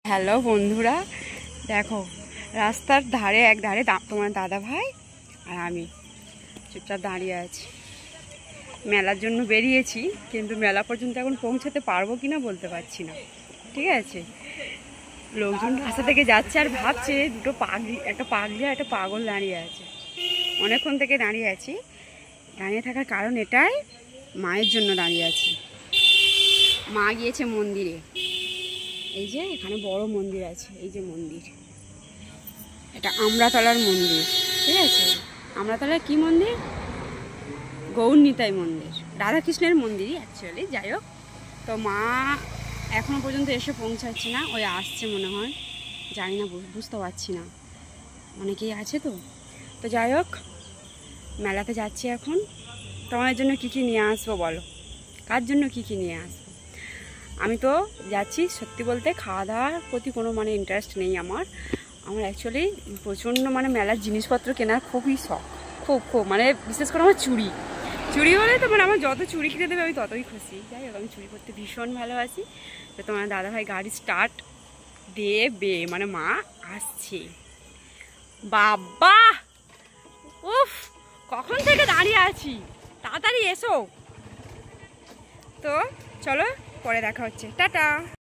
Hello বন্ধুরা, দেখো রাস্তার ধারে এক ধারে তোমার দাদা ভাই আর আমি চুপচাপ দাঁড়িয়ে আছি। মেলার জন্য বেরিয়েছি, কিন্তু মেলা পর্যন্ত এখন পৌঁছাতে পারবো কিনা বলতে পারছি না। ঠিক আছে, লোকজন রাস্তা থেকে যাচ্ছে আর ভাবছে দুটো পাগলি, একটা পাগলি আর একটা পাগল দাঁড়িয়ে আছে। অনেকক্ষণ থেকে দাঁড়িয়ে আছি। দাঁড়িয়ে থাকার কারণ এটাই, মায়ের জন্য দাঁড়িয়ে আছি। মা গিয়েছে মন্দিরে। এই যে এখানে বড় মন্দির আছে, এই যে মন্দির, এটা আমরাতলার মন্দির। ঠিক আছে, আমরাতলার কি মন্দির? গৌরনিতাই মন্দির, রাধাকৃষ্ণের মন্দিরই অ্যাকচুয়ালি। যাই হোক, তো মা এখনো পর্যন্ত এসে পৌঁছাচ্ছে না, ওই আসছে মনে হয়, জানি না, বুঝতে পারছি না, অনেকেই আছে তো। তো যাই হোক, মেলাতে যাচ্ছি এখন। তোমার জন্য কি কি নিয়ে আসবো বলো, কার জন্য কি কি নিয়ে আসবো? আমি তো যাচ্ছি, সত্যি বলতে খাওয়া দাওয়ার প্রতি কোনো ইন্টারেস্ট নেই আমার অ্যাকচুয়ালি প্রচণ্ড মেলার জিনিসপত্র কেনার খুবই শখ, খুব বিশেষ করে আমার চুড়ি হলে তো আমার যত চুড়ি কিনে দেবে আমি ততই খুশি। যাই হোক, আমি চুড়ি করতে ভীষণ ভালোবাসি। তো তোমার দাদাভাই গাড়ি স্টার্ট দেবে, মা আসছে। বাবা, উফ, কখন থেকে দাঁড়িয়ে আছি, তাড়াতাড়ি এসো। তো চলো, পরে দেখা হচ্ছে, টাটা।